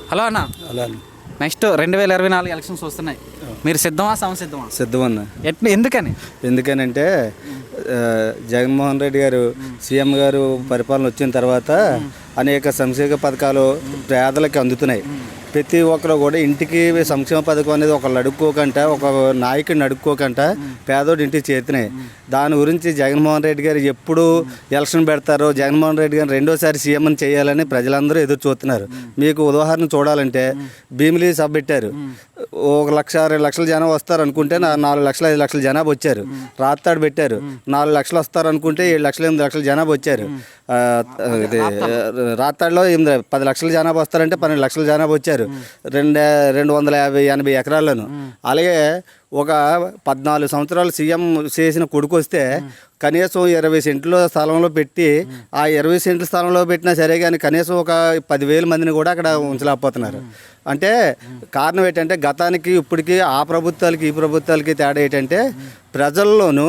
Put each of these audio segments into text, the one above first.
Hello అన్న, అలా next 2024 elections వస్తున్నాయి. మీరు సిద్ధమా సంసిద్ధమా? సిద్ధమన్న. ఎందుకని? ఎందుకనంటే జగన్మోహన్ రెడ్డి గారు సీఎం గారు పరిపాలన వచ్చిన తర్వాత అనేక సంక్షేమ పథకాలు పేదలకు అందుతున్నాయి. ప్రతి ఒక్కరు కూడా ఇంటికి సంక్షేమ పథకం అనేది ఒకళ్ళు అడుక్కోకుండా, ఒక నాయకుడిని అడుక్కోకుండా పేదోడు ఇంటికి చేరుతున్నాయి. దాని గురించి జగన్మోహన్ రెడ్డి గారు ఎప్పుడు ఎలక్షన్ పెడతారో, జగన్మోహన్ రెడ్డి గారు రెండోసారి సీఎంని చేయాలని ప్రజలందరూ ఎదురు చూస్తున్నారు. మీకు ఉదాహరణ చూడాలంటే భీమిలి సభ పెట్టారు. 1,00,000-2,00,000 జనం వస్తారు అనుకుంటే 4,00,000-5,00,000 జనాభా వచ్చారు. రాత్తాడు పెట్టారు, 4 లక్షలు వస్తారు అనుకుంటే 7,00,000-8,00,000 జనాభా వచ్చారు. ఇది రాత్తాడులో 10 లక్షల జనాభా వస్తారంటే 12 లక్షల జనాభా వచ్చారు. 250-80 ఎకరాలను. అలాగే ఒక 14 సంవత్సరాలు సీఎం చేసిన కొడుకు వస్తే కనీసం 20 సెంట్ల స్థలంలో పెట్టి, ఆ 20 సెంట్ల స్థలంలో పెట్టినా సరే కానీ కనీసం ఒక 10,000 మందిని కూడా అక్కడ ఉంచలేకపోతున్నారు. అంటే కారణం ఏంటంటే గతానికి ఇప్పటికీ ఆ ప్రభుత్వాలకి ఈ ప్రభుత్వాలకి తేడా ఏంటంటే ప్రజల్లోనూ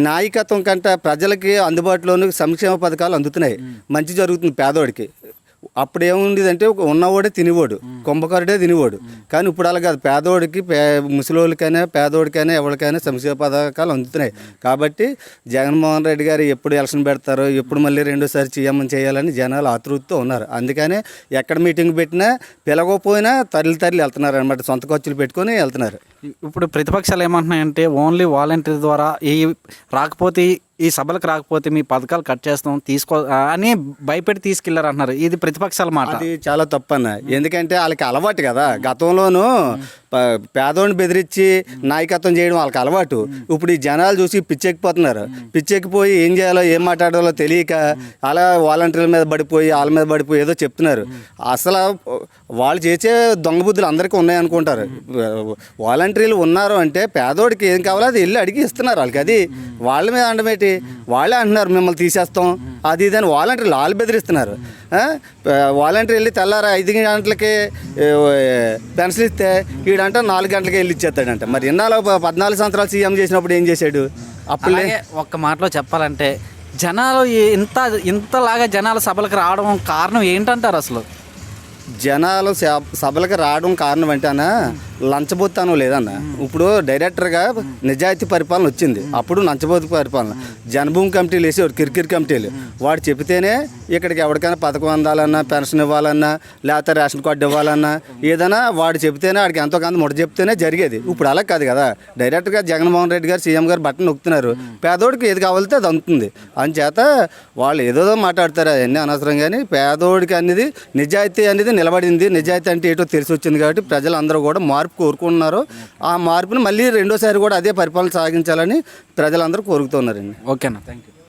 నాయకత్వం కంటే ప్రజలకి అందుబాటులోని సంక్షేమ పథకాలు అందుతున్నాయి. మంచి జరుగుతుంది పేదోడికి. అప్పుడు ఏముండేదంటే ఉన్నవాడే తినేవాడు, కుంభకరుడే తినేవాడు. కానీ ఇప్పుడు అలా కాదు, పేదోడికి ముసలోళ్ళకైనా పేదోడికైనా ఎవరికైనా సంక్షేమ పథకాలు అందుతున్నాయి. కాబట్టి జగన్మోహన్ రెడ్డి గారు ఎప్పుడు ఎలక్షన్ పెడతారో, ఎప్పుడు మళ్ళీ రెండోసారి సీఎం చేయాలని జనాలు ఆతృతతో ఉన్నారు. అందుకనే ఎక్కడ మీటింగ్ పెట్టినా పిలవకపోయినా తరలి వెళ్తున్నారు అనమాట. సొంత ఖర్చులు పెట్టుకొని వెళ్తున్నారు. ఇప్పుడు ప్రతిపక్షాలు ఏమంటున్నాయంటే ఓన్లీ వాలంటీర్ ద్వారా రాకపోతే ఈ సభలకు రాకపోతే మీ పథకాలు కట్ చేస్తాం అని భయపెట్టి తీసుకెళ్లారు అంటున్నారు. ఇది ప్రతిపక్షాల మాట. అది చాలా తప్పన్న. ఎందుకంటే వాళ్ళకి అలవాటు కదా. గతంలోనూ పేదోడిని బెదిరించి నాయకత్వం చేయడం వాళ్ళకి అలవాటు. ఇప్పుడు ఈ జనాలు చూసి పిచ్చెక్కిపోతున్నారు. పిచ్చెక్కిపోయి ఏం చేయాలో ఏం మాట్లాడాలో తెలియక అలా వాలంటీర్ల మీద పడిపోయి వాళ్ళ మీద పడిపోయి ఏదో చెప్తున్నారు. అసలు వాళ్ళు చేసే దొంగ బుద్ధులు అందరికీ ఉన్నాయనుకుంటారు. వాలంటీర్లు ఉన్నారు అంటే పేదోడికి ఏం కావాలో అది వెళ్ళి అడిగి ఇస్తున్నారు వాళ్ళకి. అది వాళ్ళ మీద అండమేటి, వాళ్ళే అంటున్నారు మిమ్మల్ని తీసేస్తాం అది ఇది అని. వాలంటీర్లు వాళ్ళు బెదిరిస్తున్నారు. వాలంటీర్ వెళ్ళి తెల్లారా 5 గంటలకి పెన్షన్ ఇస్తే వీడంట 4 గంటలకి వెళ్ళి ఇచ్చేస్తాడంట. మరి ఇన్నాళ్ళు 14 సంవత్సరాలు సీఎం చేసినప్పుడు ఏం చేశాడు? అప్పుడే ఒక్క మాటలో చెప్పాలంటే జనాలు ఇంతలాగా జనాల సభలకు రావడం కారణం ఏంటంటారు? అసలు జనాలు సభలకు రావడం కారణం అంటేనా లంచబోతాను లేదన్న. ఇప్పుడు డైరెక్టర్గా నిజాయితీ పరిపాలన వచ్చింది. అప్పుడు లంచబోతు పరిపాలన. జనభూమి కమిటీలు వేసేవాడు, కిరికిరి కమిటీలు. వాడు చెబితేనే ఇక్కడికి ఎవరికైనా పథకం అందాలన్నా, పెన్షన్ ఇవ్వాలన్నా, లేకపోతే రేషన్ కార్డు ఇవ్వాలన్నా ఏదైనా వాడు చెబితేనే వాడికి ఎంతో కొంత ముడ చెప్తేనే జరిగేది. ఇప్పుడు అలా కాదు కదా. డైరెక్ట్గా జగన్మోహన్ రెడ్డి గారు సీఎం గారు బట్టన్ నొక్కుతున్నారు. పేదోడికి ఏది కావాలితే అది అందుతుంది. అందుచేత వాళ్ళు ఏదో మాట్లాడతారు, అవన్నీ అనవసరం. కానీ పేదోడికి అనేది నిజాయితీ అనేది నిలబడింది. నిజాయితీ అంటే ఏటో తెలిసి వచ్చింది. కాబట్టి ప్రజలందరూ కూడా మార్పు కోరుకుంటున్నారు. ఆ మార్పుని మళ్ళీ రెండోసారి కూడా అదే పరిపాలన సాగించాలని ప్రజలందరూ కోరుకుతున్నారండి. ఓకేనా, థ్యాంక్ యూ.